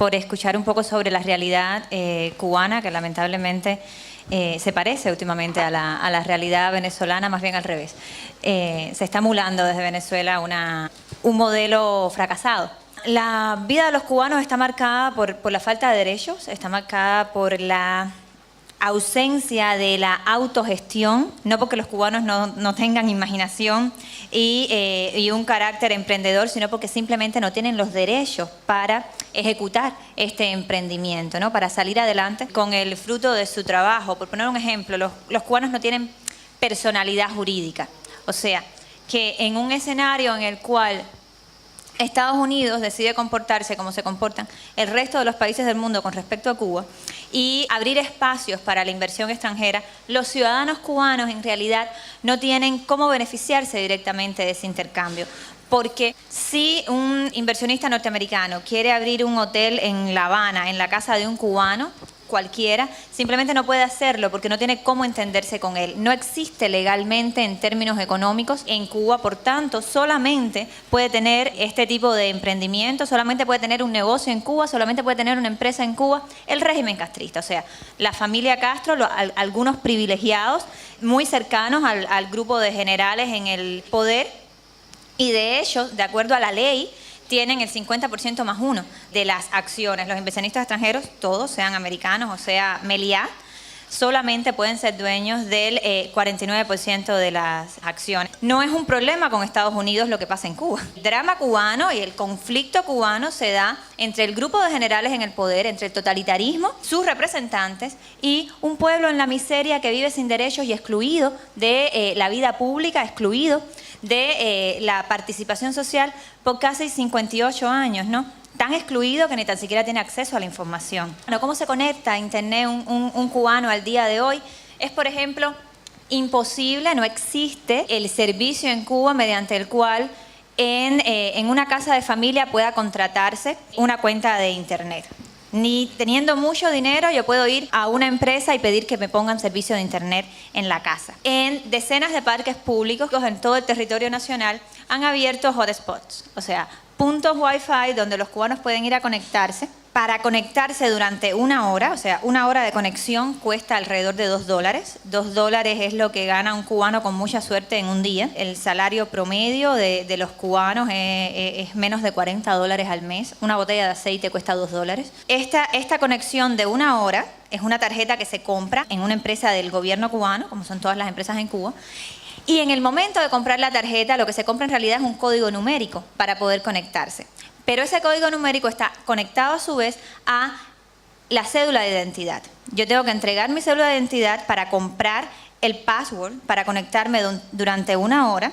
por escuchar un poco sobre la realidad cubana, que lamentablemente se parece últimamente a la realidad venezolana, más bien al revés. Se está emulando desde Venezuela un modelo fracasado. La vida de los cubanos está marcada por la falta de derechos, está marcada por la ausencia de la autogestión, no porque los cubanos no tengan imaginación y un carácter emprendedor, sino porque simplemente no tienen los derechos para ejecutar este emprendimiento, ¿no? Para salir adelante con el fruto de su trabajo. Por poner un ejemplo, los cubanos no tienen personalidad jurídica, o sea, que en un escenario en el cual Estados Unidos decide comportarse como se comportan el resto de los países del mundo con respecto a Cuba y abrir espacios para la inversión extranjera, los ciudadanos cubanos en realidad no tienen cómo beneficiarse directamente de ese intercambio. Porque si un inversionista norteamericano quiere abrir un hotel en La Habana, en la casa de un cubano, cualquiera, simplemente no puede hacerlo porque no tiene cómo entenderse con él. No existe legalmente en términos económicos en Cuba, por tanto, solamente puede tener este tipo de emprendimiento, solamente puede tener un negocio en Cuba, solamente puede tener una empresa en Cuba, el régimen castrista. O sea, la familia Castro, algunos privilegiados muy cercanos al grupo de generales en el poder, y de ellos, de acuerdo a la ley, tienen el 50% más uno de las acciones. Los inversionistas extranjeros, todos, sean americanos o sea Meliá, solamente pueden ser dueños del 49% de las acciones. No es un problema con Estados Unidos lo que pasa en Cuba. El drama cubano y el conflicto cubano se da entre el grupo de generales en el poder, entre el totalitarismo, sus representantes y un pueblo en la miseria que vive sin derechos y excluido de la vida pública, excluido de la participación social por casi 58 años, ¿no? Tan excluido que ni tan siquiera tiene acceso a la información. Bueno, ¿cómo se conecta a Internet un cubano al día de hoy? Es, por ejemplo, imposible, no existe el servicio en Cuba mediante el cual en una casa de familia pueda contratarse una cuenta de Internet. Ni teniendo mucho dinero yo puedo ir a una empresa y pedir que me pongan servicio de Internet en la casa. En decenas de parques públicos en todo el territorio nacional han abierto hotspots, o sea, puntos Wi-Fi donde los cubanos pueden ir a conectarse. Para conectarse durante una hora, o sea, una hora de conexión cuesta alrededor de $2. $2 es lo que gana un cubano con mucha suerte en un día. El salario promedio de los cubanos es menos de $40 al mes. Una botella de aceite cuesta $2. Esta conexión de una hora es una tarjeta que se compra en una empresa del gobierno cubano, como son todas las empresas en Cuba. Y en el momento de comprar la tarjeta, lo que se compra en realidad es un código numérico para poder conectarse. Pero ese código numérico está conectado a su vez a la cédula de identidad. Yo tengo que entregar mi cédula de identidad para comprar el password, para conectarme durante una hora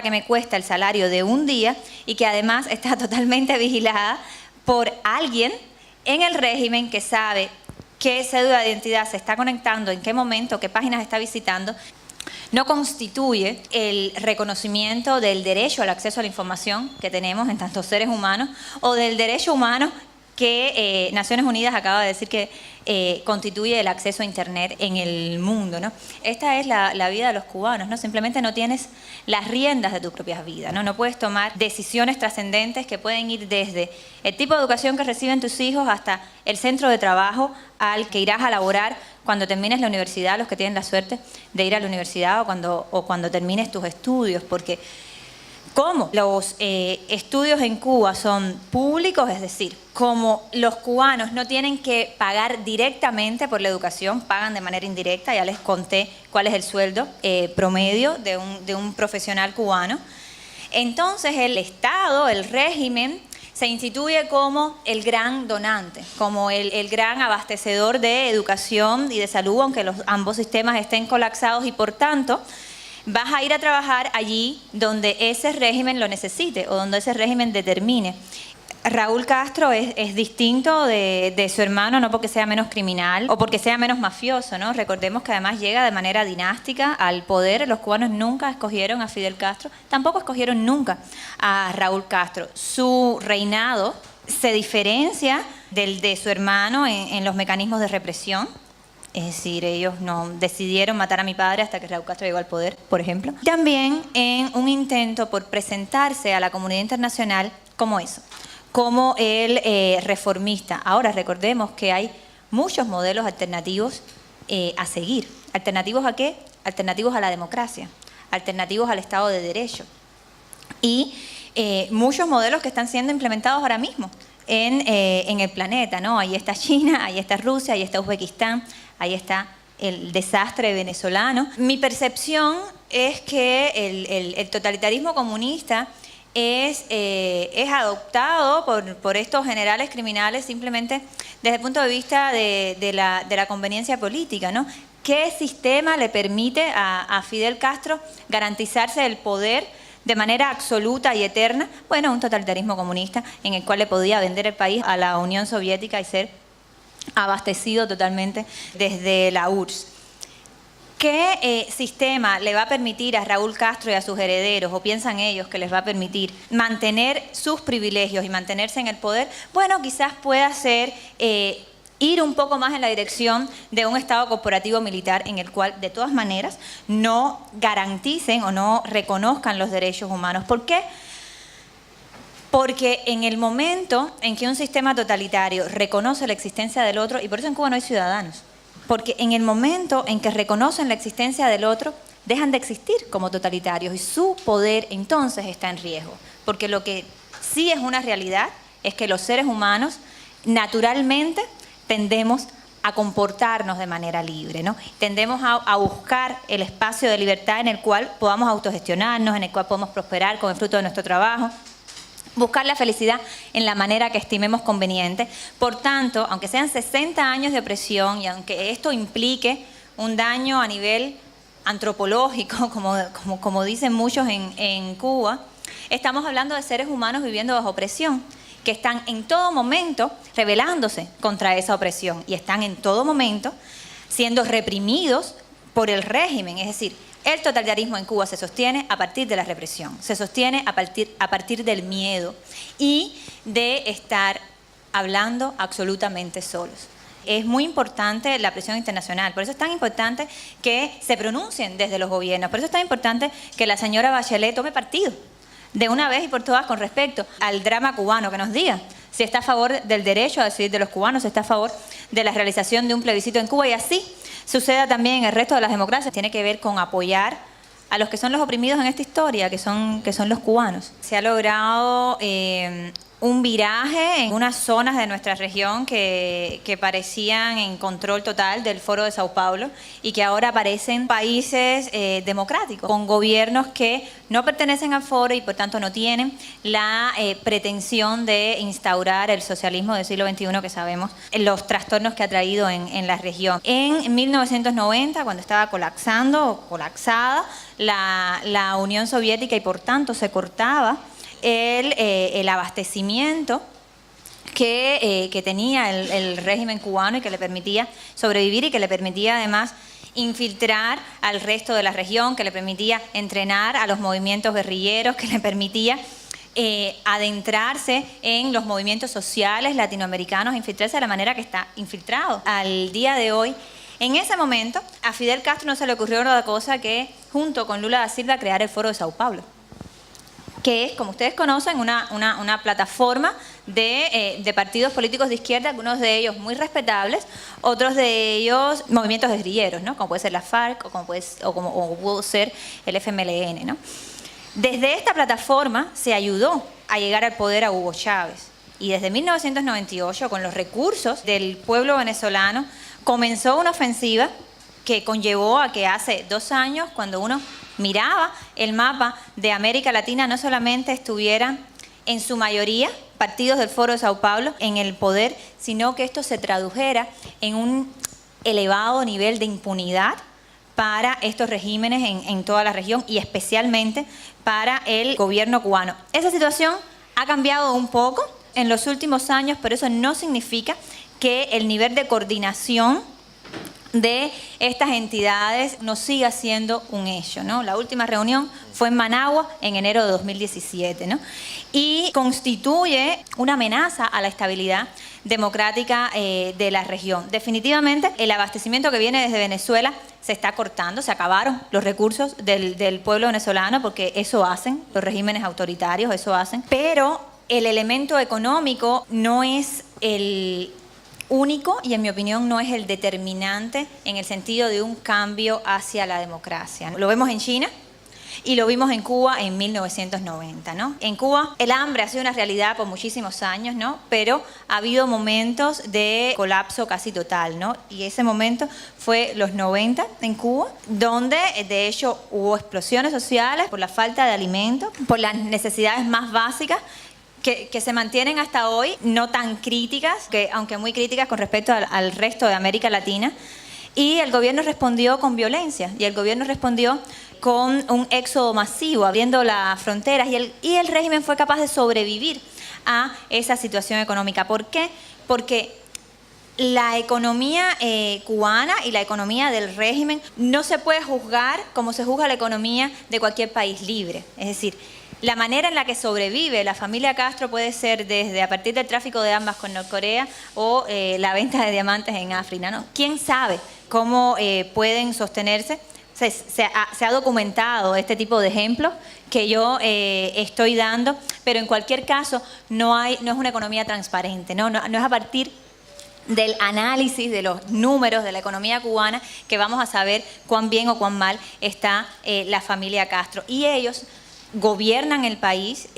que me cuesta el salario de un día y que además está totalmente vigilada por alguien en el régimen que sabe qué cédula de identidad se está conectando, en qué momento, qué páginas está visitando. No constituye el reconocimiento del derecho al acceso a la información que tenemos en tantos seres humanos o del derecho humano que Naciones Unidas acaba de decir que constituye el acceso a Internet en el mundo, ¿no? Esta es la vida de los cubanos, ¿no? Simplemente no tienes las riendas de tu propia vida, ¿no? No puedes tomar decisiones trascendentes que pueden ir desde el tipo de educación que reciben tus hijos hasta el centro de trabajo al que irás a laborar cuando termines la universidad, los que tienen la suerte de ir a la universidad o cuando termines tus estudios, porque como los estudios en Cuba son públicos, es decir, como los cubanos no tienen que pagar directamente por la educación, pagan de manera indirecta, ya les conté cuál es el sueldo promedio de un profesional cubano, entonces el Estado, el régimen, se instituye como el gran donante, como el gran abastecedor de educación y de salud, aunque ambos sistemas estén colapsados y por tanto vas a ir a trabajar allí donde ese régimen lo necesite o donde ese régimen determine. Raúl Castro es distinto de su hermano, no porque sea menos criminal o porque sea menos mafioso, ¿no? Recordemos que además llega de manera dinástica al poder. Los cubanos nunca escogieron a Fidel Castro, tampoco escogieron nunca a Raúl Castro. Su reinado se diferencia del de su hermano en los mecanismos de represión. Es decir, ellos no decidieron matar a mi padre hasta que Raúl Castro llegó al poder, por ejemplo. También en un intento por presentarse a la comunidad internacional como eso, como el reformista. Ahora recordemos que hay muchos modelos alternativos a seguir. ¿Alternativos a qué? Alternativos a la democracia, alternativos al Estado de Derecho. Y muchos modelos que están siendo implementados ahora mismo en el planeta, ¿no? Ahí está China, ahí está Rusia, ahí está Uzbekistán, ahí está el desastre venezolano. Mi percepción es que el totalitarismo comunista es adoptado por estos generales criminales simplemente desde el punto de vista de la conveniencia política, ¿no? ¿Qué sistema le permite a Fidel Castro garantizarse el poder de manera absoluta y eterna? Bueno, un totalitarismo comunista en el cual le podía vender el país a la Unión Soviética y ser abastecido totalmente desde la URSS. ¿Qué sistema le va a permitir a Raúl Castro y a sus herederos, o piensan ellos que les va a permitir mantener sus privilegios y mantenerse en el poder? Bueno, quizás pueda ser ir un poco más en la dirección de un Estado corporativo militar en el cual, de todas maneras, no garanticen o no reconozcan los derechos humanos. ¿Por qué? Porque en el momento en que un sistema totalitario reconoce la existencia del otro, y por eso en Cuba no hay ciudadanos, porque en el momento en que reconocen la existencia del otro, dejan de existir como totalitarios y su poder entonces está en riesgo. Porque lo que sí es una realidad es que los seres humanos naturalmente tendemos a comportarnos de manera libre, ¿no? Tendemos a buscar el espacio de libertad en el cual podamos autogestionarnos, en el cual podamos prosperar con el fruto de nuestro trabajo, buscar la felicidad en la manera que estimemos conveniente. Por tanto, aunque sean 60 años de opresión y aunque esto implique un daño a nivel antropológico, como dicen muchos en Cuba, estamos hablando de seres humanos viviendo bajo opresión, que están en todo momento rebelándose contra esa opresión y están en todo momento siendo reprimidos por el régimen. Es decir, el totalitarismo en Cuba se sostiene a partir de la represión, se sostiene a partir del miedo y de estar hablando absolutamente solos. Es muy importante la presión internacional, por eso es tan importante que se pronuncien desde los gobiernos, por eso es tan importante que la señora Bachelet tome partido de una vez y por todas con respecto al drama cubano, que nos diga si está a favor del derecho a decidir de los cubanos, si está a favor de la realización de un plebiscito en Cuba, y así suceda también en el resto de las democracias. Tiene que ver con apoyar a los que son los oprimidos en esta historia, que son los cubanos. Se ha logrado un viraje en unas zonas de nuestra región que parecían en control total del Foro de Sao Paulo y que ahora parecen países democráticos, con gobiernos que no pertenecen al Foro y por tanto no tienen la pretensión de instaurar el socialismo del siglo XXI, que sabemos los trastornos que ha traído en la región. En 1990, cuando estaba colapsada la Unión Soviética y por tanto se cortaba el abastecimiento que tenía el régimen cubano y que le permitía sobrevivir y que le permitía además infiltrar al resto de la región, que le permitía entrenar a los movimientos guerrilleros, que le permitía adentrarse en los movimientos sociales latinoamericanos, infiltrarse de la manera que está infiltrado al día de hoy. En ese momento a Fidel Castro no se le ocurrió otra cosa que, junto con Lula da Silva, crear el Foro de Sao Paulo, que es, como ustedes conocen, una plataforma de partidos políticos de izquierda, algunos de ellos muy respetables, otros de ellos movimientos guerrilleros, ¿no? Como puede ser la FARC o como pudo ser el FMLN, ¿no? Desde esta plataforma se ayudó a llegar al poder a Hugo Chávez y desde 1998, con los recursos del pueblo venezolano, comenzó una ofensiva que conllevó a que hace 2 años, cuando uno miraba el mapa de América Latina, no solamente estuvieran en su mayoría partidos del Foro de Sao Paulo en el poder, sino que esto se tradujera en un elevado nivel de impunidad para estos regímenes en toda la región y especialmente para el gobierno cubano. Esa situación ha cambiado un poco en los últimos años, pero eso no significa que el nivel de coordinación de estas entidades no siga siendo un hecho, ¿no? La última reunión fue en Managua en enero de 2017, ¿no? Y constituye una amenaza a la estabilidad democrática de la región. Definitivamente el abastecimiento que viene desde Venezuela se está cortando, se acabaron los recursos del pueblo venezolano, porque eso hacen los regímenes autoritarios, eso hacen, pero el elemento económico no es el único y, en mi opinión, no es el determinante en el sentido de un cambio hacia la democracia. Lo vemos en China y lo vimos en Cuba en 1990, ¿no? En Cuba el hambre ha sido una realidad por muchísimos años, ¿no? Pero ha habido momentos de colapso casi total, ¿no? Y ese momento fue los 90 en Cuba, donde de hecho hubo explosiones sociales por la falta de alimentos, por las necesidades más básicas, que se mantienen hasta hoy, no tan críticas, aunque muy críticas con respecto al resto de América Latina. Y el gobierno respondió con violencia, y el gobierno respondió con un éxodo masivo, abriendo las fronteras, y el régimen fue capaz de sobrevivir a esa situación económica. ¿Por qué? Porque la economía cubana y la economía del régimen no se puede juzgar como se juzga la economía de cualquier país libre. Es decir, la manera en la que sobrevive la familia Castro puede ser desde a partir del tráfico de armas con Norcorea o la venta de diamantes en África, ¿no? ¿Quién sabe cómo pueden sostenerse? Se ha documentado este tipo de ejemplos que yo estoy dando, pero en cualquier caso no es una economía transparente, no es a partir del análisis de los números de la economía cubana que vamos a saber cuán bien o cuán mal está la familia Castro. Y ellos gobiernan el país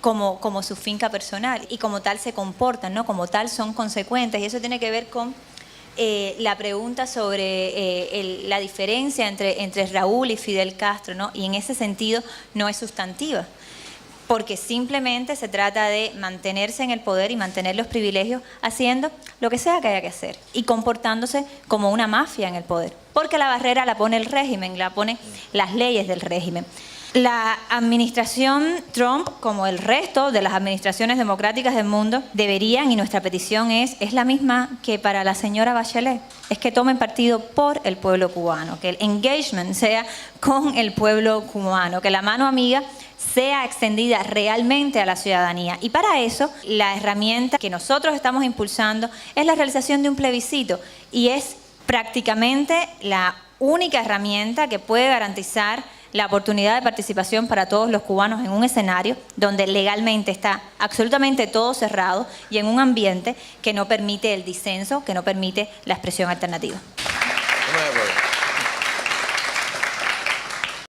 como su finca personal, y como tal se comportan, ¿no? Como tal son consecuentes, y eso tiene que ver con la pregunta sobre la diferencia entre Raúl y Fidel Castro, ¿no? Y en ese sentido no es sustantiva, porque simplemente se trata de mantenerse en el poder y mantener los privilegios haciendo lo que sea que haya que hacer y comportándose como una mafia en el poder, porque la barrera la pone el régimen, la ponen las leyes del régimen. La administración Trump, como el resto de las administraciones democráticas del mundo, deberían, y nuestra petición es la misma que para la señora Bachelet, es que tomen partido por el pueblo cubano, que el engagement sea con el pueblo cubano, que la mano amiga sea extendida realmente a la ciudadanía. Y para eso, la herramienta que nosotros estamos impulsando es la realización de un plebiscito, y es prácticamente la única herramienta que puede garantizar la oportunidad de participación para todos los cubanos en un escenario donde legalmente está absolutamente todo cerrado y en un ambiente que no permite el disenso, que no permite la expresión alternativa.